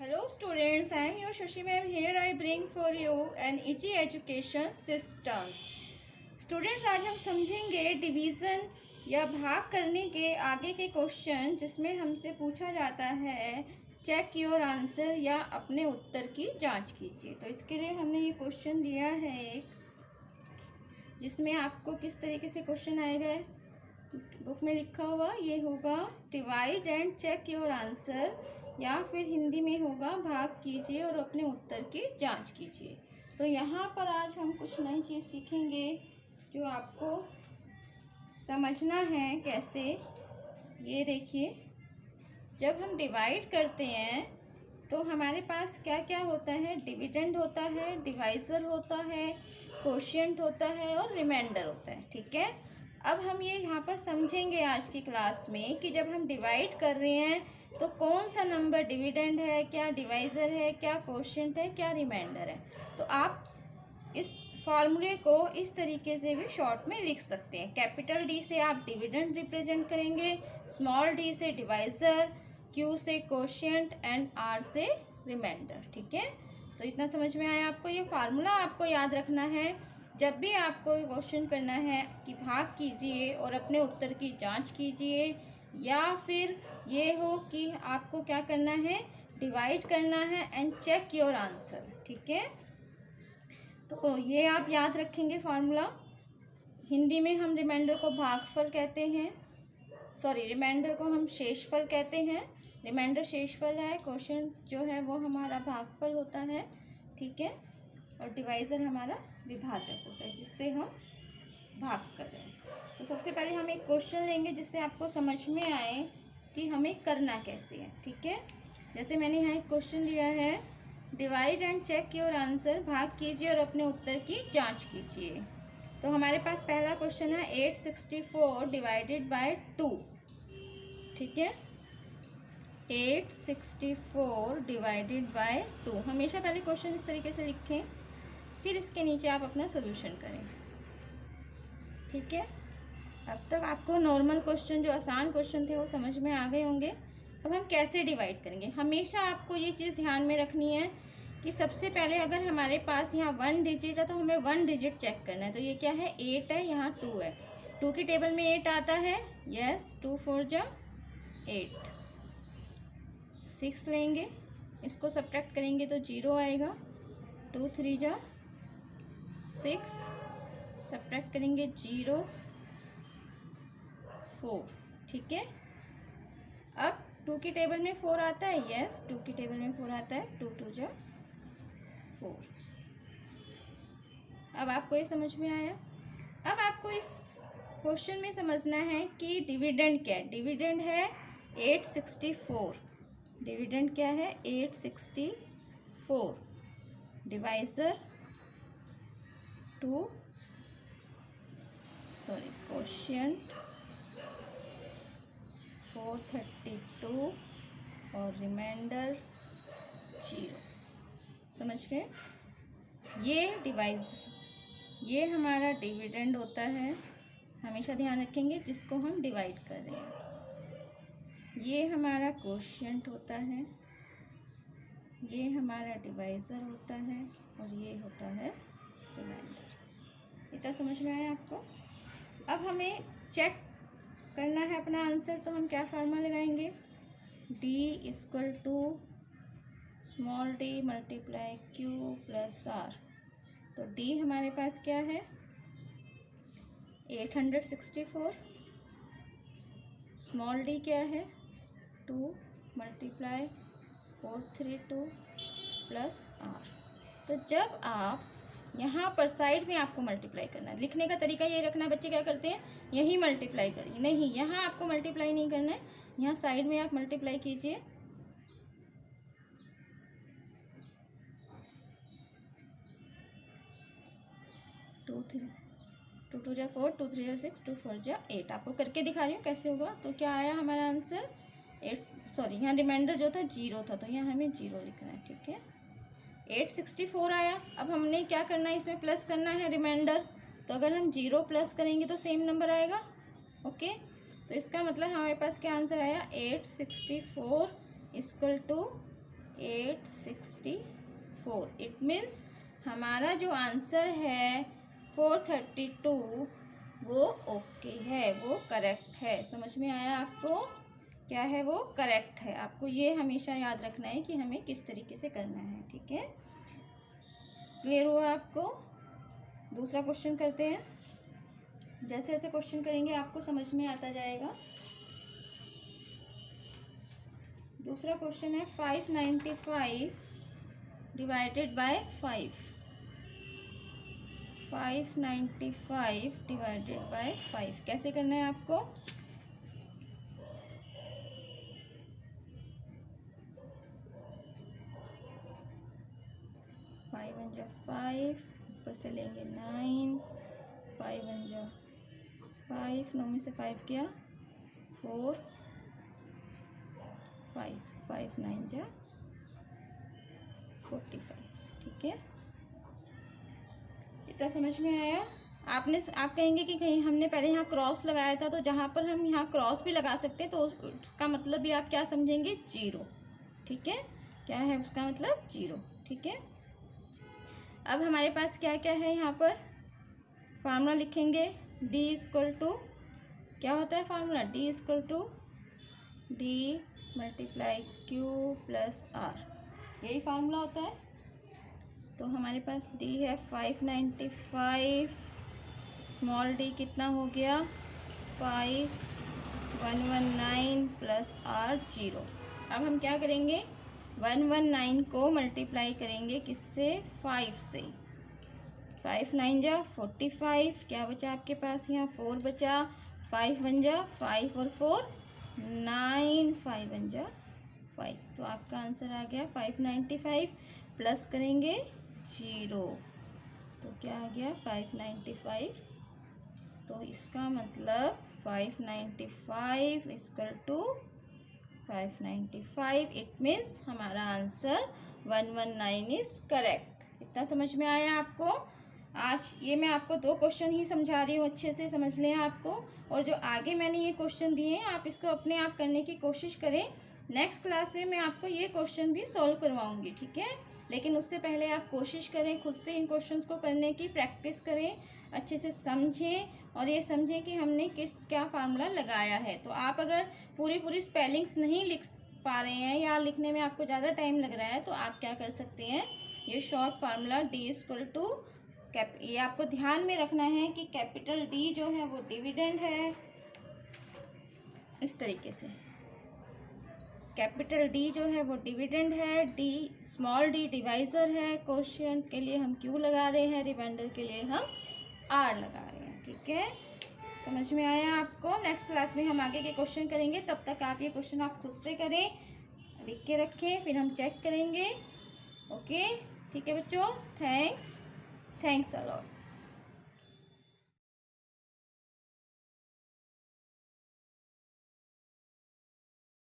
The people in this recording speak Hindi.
Hello students, I am your Shashi ma'am. Here I bring for you an easy education system. Students, आज हम समझेंगे डिवीज़न या भाग करने के आगे के क्वेश्चन जिसमें हमसे पूछा जाता है चेक योर आंसर या अपने उत्तर की जांच कीजिए। तो इसके लिए हमने ये क्वेश्चन दिया है एक, जिसमें आपको किस तरीके से क्वेश्चन आएगा बुक में लिखा हुआ ये होगा divide and check your answer, या फिर हिंदी में होगा भाग कीजिए और अपने उत्तर की जांच कीजिए। तो यहाँ पर आज हम कुछ नई चीज़ सीखेंगे जो आपको समझना है कैसे। ये देखिए, जब हम डिवाइड करते हैं तो हमारे पास क्या क्या होता है, डिविडेंड होता है, डिवाइज़र होता है, कोशिएंट होता है और रिमाइंडर होता है। ठीक है, अब हम ये यहाँ पर समझेंगे आज की क्लास में कि जब हम डिवाइड कर रहे हैं तो कौन सा नंबर डिविडेंड है, क्या डिवाइज़र है, क्या कोशिएंट है, क्या रिमाइंडर है। तो आप इस फार्मूले को इस तरीके से भी शॉर्ट में लिख सकते हैं। कैपिटल डी से आप डिविडेंड रिप्रेजेंट करेंगे, स्मॉल डी से डिवाइज़र, क्यू से कोशिएंट एंड आर से रिमाइंडर। ठीक है, तो इतना समझ में आया आपको। ये फार्मूला आपको याद रखना है जब भी आपको क्वेश्चन करना है कि भाग कीजिए और अपने उत्तर की जांच कीजिए, या फिर ये हो कि आपको क्या करना है, डिवाइड करना है एंड चेक योर आंसर। ठीक है, तो ये आप याद रखेंगे फार्मूला। हिंदी में हम रिमाइंडर को भागफल कहते हैं, रिमाइंडर को हम शेषफल कहते हैं। रिमाइंडर शेषफल है, क्वेश्चन जो है वो हमारा भागफल होता है। ठीक है, और डिवाइज़र हमारा विभाजक होता है जिससे हम भाग कर रहे हैं। तो सबसे पहले हम एक क्वेश्चन लेंगे जिससे आपको समझ में आए कि हमें करना कैसे है। ठीक है, जैसे मैंने यहाँ एक क्वेश्चन दिया है divide and check your answer, भाग कीजिए और अपने उत्तर की जांच कीजिए। तो हमारे पास पहला क्वेश्चन है 864 डिवाइडेड बाय 2। ठीक है, 864 डिवाइडेड बाय 2। हमेशा पहले क्वेश्चन इस तरीके से लिखें, फिर इसके नीचे आप अपना सोल्यूशन करें। ठीक है, अब तक आपको नॉर्मल क्वेश्चन जो आसान क्वेश्चन थे वो समझ में आ गए होंगे। अब हम कैसे डिवाइड करेंगे, हमेशा आपको ये चीज़ ध्यान में रखनी है कि सबसे पहले अगर हमारे पास यहाँ 1 डिजिट है तो हमें 1 डिजिट चेक करना है। तो ये क्या है, 8 है, यहाँ 2 है। 2 की टेबल में 8 आता है, यस, 2 4 जा 8। 6 लेंगे, इसको सब्ट्रैक्ट करेंगे तो 0 आएगा। 2 3 जा 6, सब्ट्रैक्ट करेंगे 0 4। ठीक है, अब 2 की टेबल में 4 आता है, यस, 2 की टेबल में 4 आता है। 2 2 जा 4। अब आपको ये समझ में आया। अब आपको इस क्वेश्चन में समझना है कि डिविडेंड क्या है। डिविडेंड है 864। डिविडेंड क्या है, 864। डिवाइज़र कोशिएंट 432 और रिमाइंडर 0। समझ गए, ये हमारा डिविडेंड होता है, हमेशा ध्यान रखेंगे, जिसको हम डिवाइड कर रहे हैं। ये हमारा कोशिएंट होता है, ये हमारा डिवाइज़र होता है, और ये होता है रिमाइंडर। इतना समझ में आया आपको। अब हमें चेक करना है अपना आंसर, तो हम क्या फार्मूला लगाएंगे, D equal to small d multiply Q plus R। तो D हमारे पास क्या है, 864। स्मॉल d क्या है, 2 मल्टीप्लाई 432 प्लस R। तो जब आप यहाँ पर साइड में आपको मल्टीप्लाई करना है, लिखने का तरीका ये रखना, बच्चे क्या करते हैं यही मल्टीप्लाई करिए, नहीं, यहाँ आपको मल्टीप्लाई नहीं करना है, यहाँ साइड में आप मल्टीप्लाई कीजिए। टू 2 जा 4, 2 3 जा 6, 2 4 जा 8। आपको करके दिखा रही हूँ कैसे होगा। तो क्या आया हमारा आंसर 8, यहाँ रिमाइंडर जो था 0 था, तो यहाँ हमें 0 लिखना है। ठीक है, 864 आया। अब हमने क्या करना है, इसमें प्लस करना है रिमाइंडर। तो अगर हम 0 प्लस करेंगे तो सेम नंबर आएगा। ओके, तो इसका मतलब हमारे पास क्या आंसर आया, 864 इक्वल टू 864। इट मीन्स हमारा जो आंसर है 432 वो ओके है, वो करेक्ट है। समझ में आया आपको? क्या है वो? करेक्ट है। आपको ये हमेशा याद रखना है कि हमें किस तरीके से करना है। ठीक है, क्लियर हुआ आपको? दूसरा क्वेश्चन करते हैं। जैसे जैसे क्वेश्चन करेंगे आपको समझ में आता जाएगा। दूसरा क्वेश्चन है 595 डिवाइडेड बाय 5। 595 डिवाइडेड बाय 5 कैसे करना है आपको? फाइव वन जा 5, ऊपर से लेंगे 9, 5 वन जा 5, 9 में से 5 किया 4, 5, 5 9 जा 45। ठीक है, इतना समझ में आया? आप कहेंगे कि कहीं हमने पहले यहाँ क्रॉस लगाया था, तो जहाँ पर हम यहाँ क्रॉस भी लगा सकते हैं तो उसका मतलब भी आप क्या समझेंगे? 0। ठीक है, क्या है उसका मतलब? 0। ठीक है, अब हमारे पास क्या क्या है यहाँ पर? फार्मूला लिखेंगे। D इक्वल टू, क्या होता है formula? D equal to D multiply Q plus R, यही फार्मूला होता है। तो हमारे पास D है 595, स्मॉल d कितना हो गया? 5119 प्लस R 0। अब हम क्या करेंगे? 119 को मल्टीप्लाई करेंगे किससे? 5 से। 5 9 जा 45, क्या बचा आपके पास? यहाँ 4 बचा। 5 1 जा 5 और 4 9, 5 1 जा 5। तो आपका आंसर आ गया 595 प्लस करेंगे 0, तो क्या आ गया? 595। तो इसका मतलब 595 इक्वल टू 595। इट मीन्स हमारा आंसर 119 इज करेक्ट। इतना समझ में आया आपको? आज ये मैं आपको 2 क्वेश्चन ही समझा रही हूँ, अच्छे से समझ लें आपको। और जो आगे मैंने ये क्वेश्चन दिए हैं आप इसको अपने आप करने की कोशिश करें। नेक्स्ट क्लास में मैं आपको ये क्वेश्चन भी सॉल्व करवाऊँगी। ठीक है, लेकिन उससे पहले आप कोशिश करें खुद से इन क्वेश्चंस को करने की, प्रैक्टिस करें, अच्छे से समझें और ये समझें कि हमने क्या फार्मूला लगाया है। तो आप अगर पूरी स्पेलिंग्स नहीं लिख पा रहे हैं या लिखने में आपको ज़्यादा टाइम लग रहा है तो आप क्या कर सकते हैं? ये short formula D equal to ये आपको ध्यान में रखना है कि कैपिटल D जो है वो डिविडेंड है, इस तरीके से। कैपिटल D जो है वो डिविडेंड है, स्मॉल d डिवाइज़र है। क्वेश्चन के लिए हम Q लगा रहे हैं, रिमाइंडर के लिए हम R लगा रहे हैं। ठीक है, समझ में आया आपको? नेक्स्ट क्लास में हम आगे के क्वेश्चन करेंगे, तब तक आप ये क्वेश्चन आप खुद से करें, लिख के रखें, फिर हम चेक करेंगे। ओके, ठीक है बच्चों, थैंक्स अ लॉट।